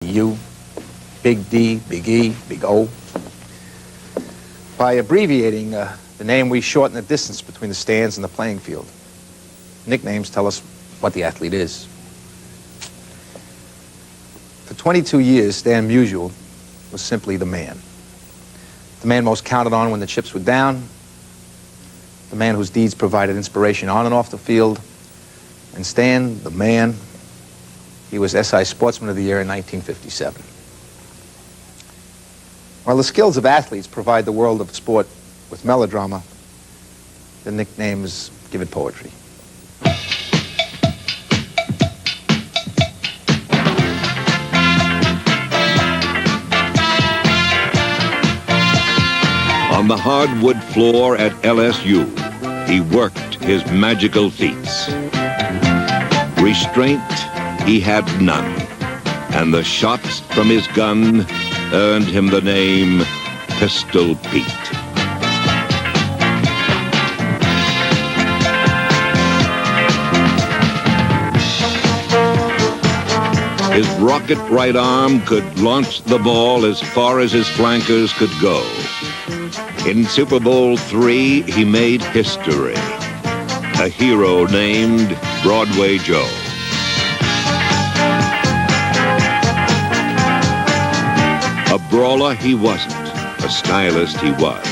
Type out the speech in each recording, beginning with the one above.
U, Big D, Big E, Big O. By abbreviating the name, we shorten the distance between the stands and the playing field. Nicknames tell us what the athlete is. For 22 years, Stan Musial was simply the man. The man most counted on when the chips were down, the man whose deeds provided inspiration on and off the field, and Stan, the man, he was SI Sportsman of the Year in 1957. While the skills of athletes provide the world of sport with melodrama, the nicknames give it poetry. On the hardwood floor at LSU, he worked his magical feats. Restraint he had none, and the shots from his gun earned him the name Pistol Pete. His rocket right arm could launch the ball as far as his flankers could go. In Super Bowl III, he made history. A hero named Broadway Joe. A brawler he wasn't, a stylist he was,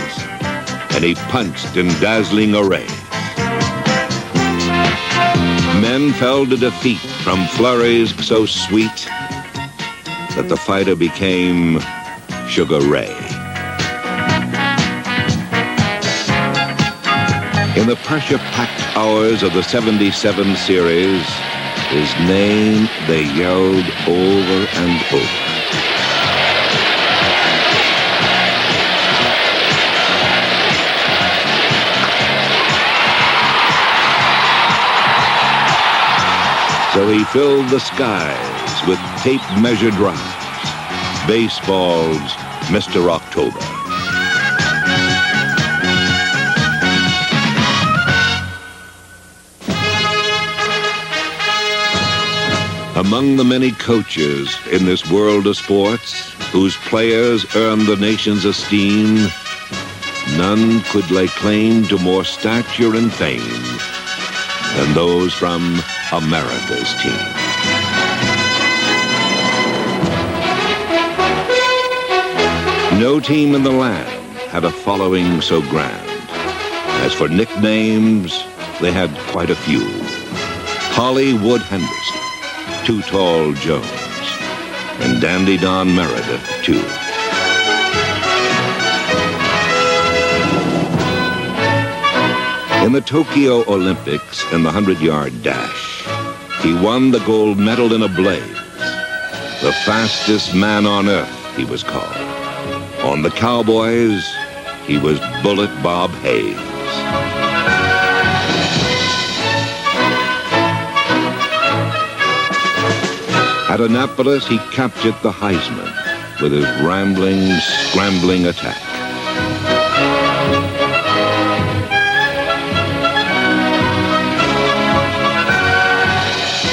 and he punched in dazzling array. Men fell to defeat from flurries so sweet that the fighter became Sugar Ray. In the pressure-packed hours of the 77 series, his name they yelled over and over. So he filled the skies with tape-measure drives, baseball's Mr. October. Among the many coaches in this world of sports, whose players earn the nation's esteem, none could lay claim to more stature and fame than those from America's team. No team in the land had a following so grand. As for nicknames, they had quite a few. Hollywood Henderson, Too Tall Jones, and Dandy Don Meredith, too. In the Tokyo Olympics in the 100-yard dash, he won the gold medal in a blaze. The fastest man on earth, he was called. On the Cowboys, he was Bullet Bob Hayes. At Annapolis, he captured the Heisman with his rambling, scrambling attack.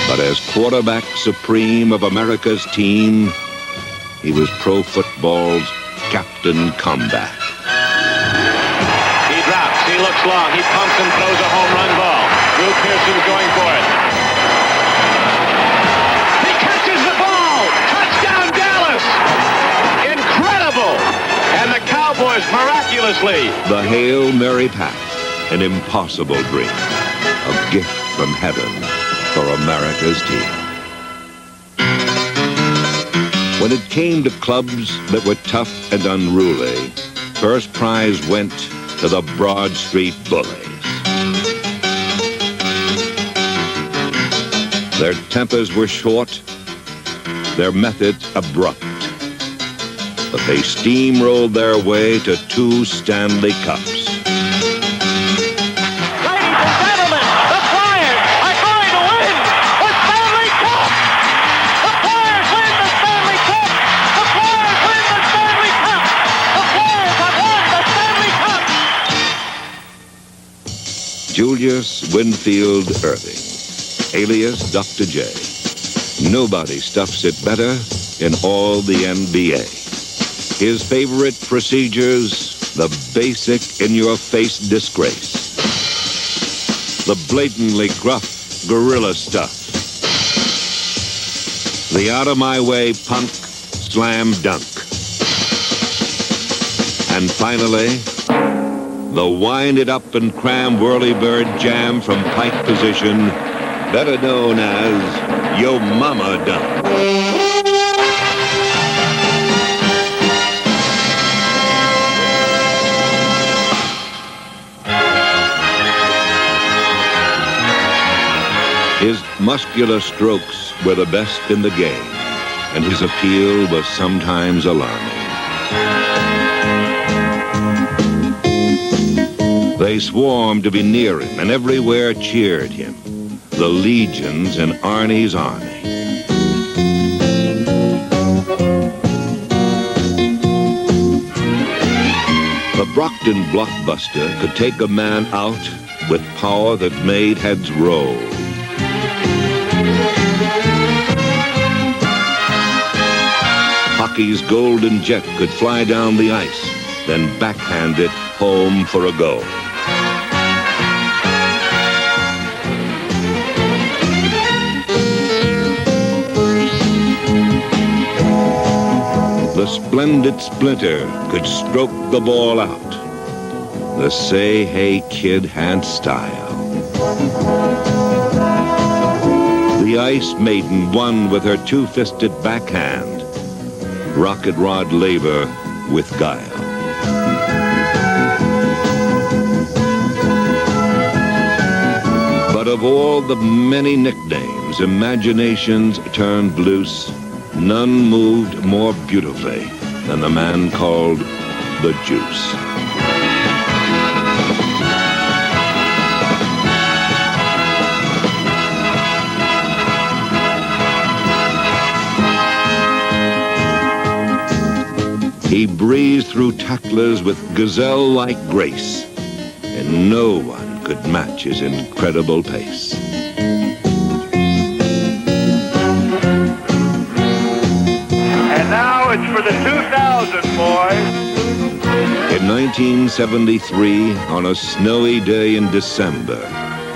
But as quarterback supreme of America's team, he was pro football's Captain Comeback. He drops, he looks long, he pumps and throws a home run ball. Drew Pearson's going for it. He catches the ball! Touchdown, Dallas! Incredible! And the Cowboys miraculously. The Hail Mary pass, an impossible dream, a gift from heaven for America's team. When it came to clubs that were tough and unruly, first prize went to the Broad Street Bullies. Their tempers were short, their methods abrupt, but they steamrolled their way to 2 Stanley Cups. Julius Winfield Irving, alias Dr. J, Nobody stuffs it better in all the NBA. His favorite procedures, the basic in-your-face disgrace. The blatantly gruff guerrilla stuff. The out-of-my-way punk slam dunk. And finally, the wind-it-up-and-cram whirly-bird jam from pike position, better known as Yo Mama Dunk. His muscular strokes were the best in the game, and his appeal was sometimes alarming. They swarmed to be near him, and everywhere cheered him. The legions in Arnie's army. The Brockton blockbuster could take a man out with power that made heads roll. Hockey's golden jet could fly down the ice, then backhand it home for a goal. The splendid Splinter could stroke the ball out. The Say Hey Kid had style. The Ice Maiden won with her two-fisted backhand. Rocket Rod Laver with guile. But of all the many nicknames imaginations turned loose, none moved more beautifully than the man called the Juice. He breezed through tacklers with gazelle-like grace, and no one could match his incredible pace. And now it's for the 2000 boys. In 1973, on a snowy day in December,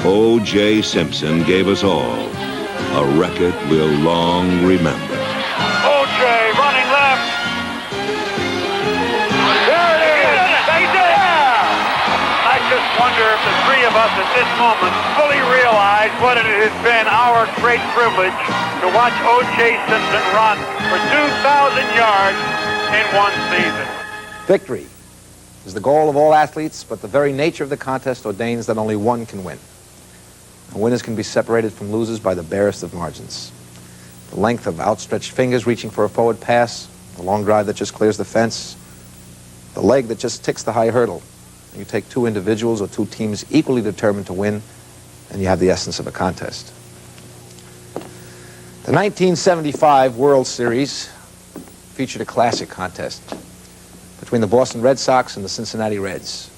O.J. Simpson gave us all a record we'll long remember. O.J. running left. There it is. They did it. I just wonder if the three of us at this moment fully realize what it has been our great privilege to watch O.J. Simpson run for 2,000 yards in one season. Victory is the goal of all athletes, but the very nature of the contest ordains that only one can win. And winners can be separated from losers by the barest of margins. The length of outstretched fingers reaching for a forward pass, the long drive that just clears the fence, the leg that just ticks the high hurdle. You take two individuals or two teams equally determined to win, and you have the essence of a contest. The 1975 World Series featured a classic contest between the Boston Red Sox and the Cincinnati Reds,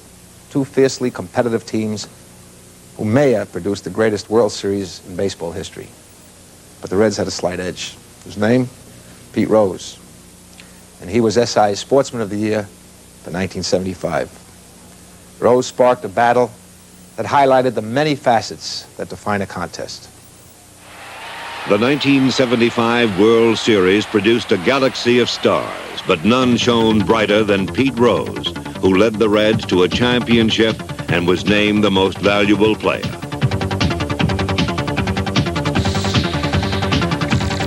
two fiercely competitive teams who may have produced the greatest World Series in baseball history. But the Reds had a slight edge. His name? Pete Rose. And he was SI's Sportsman of the Year for 1975. Rose sparked a battle that highlighted the many facets that define a contest. The 1975 World Series produced a galaxy of stars, but none shone brighter than Pete Rose, who led the Reds to a championship and was named the most valuable player.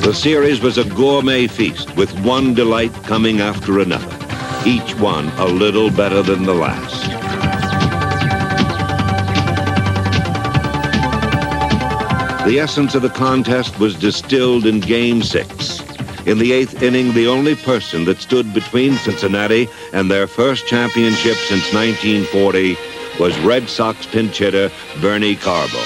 The series was a gourmet feast with one delight coming after another, each one a little better than the last. The essence of the contest was distilled in Game 6. In the 8th inning, the only person that stood between Cincinnati and their first championship since 1940 was Red Sox pinch hitter Bernie Carbo.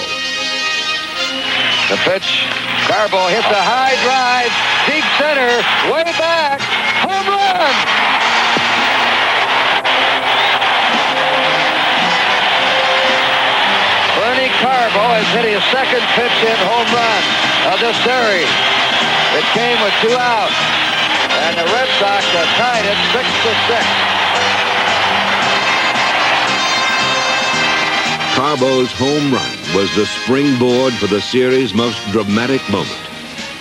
The pitch. Carbo hits a high drive. Deep center. Way back. Home run. Bernie Carbo has hit his second pitch in home run of the series. It came with 2 outs. And the Red Sox have tied it 6-6. Carbo's home run was the springboard for the series' most dramatic moment.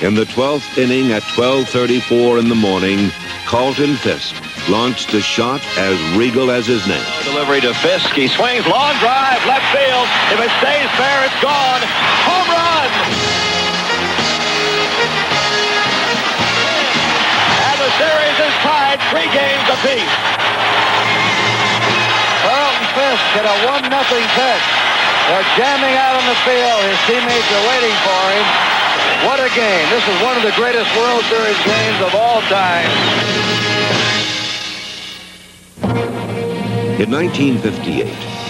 In the 12th inning at 12:34 in the morning, Carlton Fisk launched a shot as regal as his name. Delivery to Fisk. He swings, long drive, left field. If it stays fair, it's gone. Home run! And the series is tied 3 games apiece. Carlton Fisk hit a 1-0 pitch. They're jamming out on the field. His teammates are waiting for him. What a game. This is one of the greatest World Series games of all time. In 1958,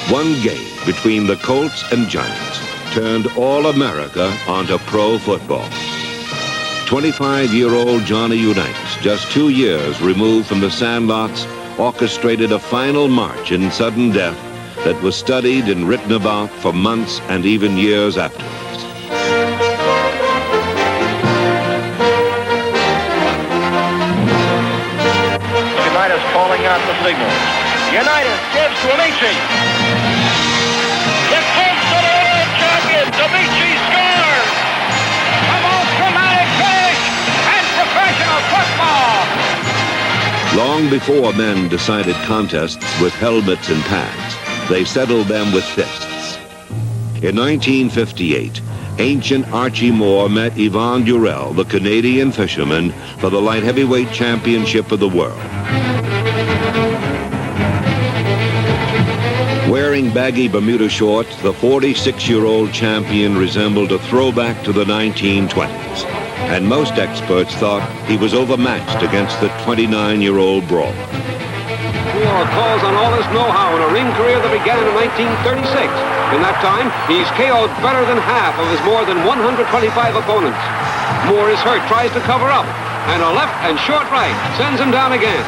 one game between the Colts and Giants turned all America onto pro football. 25-year-old Johnny Unitas, just 2 years removed from the Sandlots, orchestrated a final march in sudden death that was studied and written about for months and even years afterwards. Unitas calling out the signals. Unitas gives to Amici. The Colts are the world champions. Amici scores. The most dramatic finish in professional football. Long before men decided contests with helmets and pads, they settled them with fists. In 1958, ancient Archie Moore met Yvon Durell, the Canadian fisherman, for the light heavyweight championship of the world. Wearing baggy Bermuda shorts, the 46-year-old champion resembled a throwback to the 1920s, and most experts thought he was overmatched against the 29-year-old brawler. Moore calls on all his know-how in a ring career that began in 1936. In that time, he's KO'd better than half of his more than 125 opponents. Moore is hurt, tries to cover up, and a left and short right sends him down again.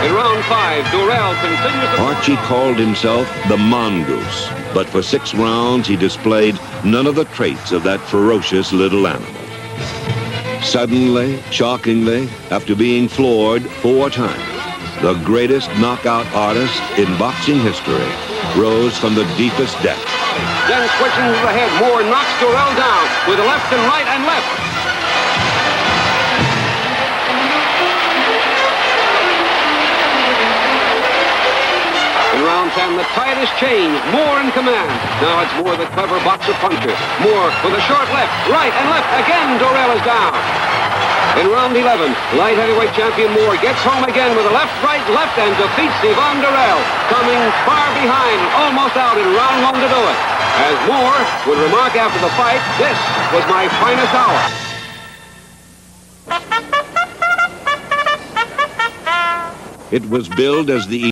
In round 5, Durell continues to... Archie called himself the Mongoose, but for 6 rounds he displayed none of the traits of that ferocious little animal. Suddenly, shockingly, after being floored 4 times, the greatest knockout artist in boxing history rose from the deepest depths. Then switching to the head, Moore knocks Durell down with a left and right and left. In round 10, the tide is changed. Moore in command. Now it's Moore, the clever boxer puncher. Moore with a short left, right and left. Again, Durell is down. In round 11, light heavyweight champion Moore gets home again with a left, right, left, and defeats Yvon Durell, coming far behind, almost out in round 1 to do it. As Moore would remark after the fight, this was my finest hour. It was billed as the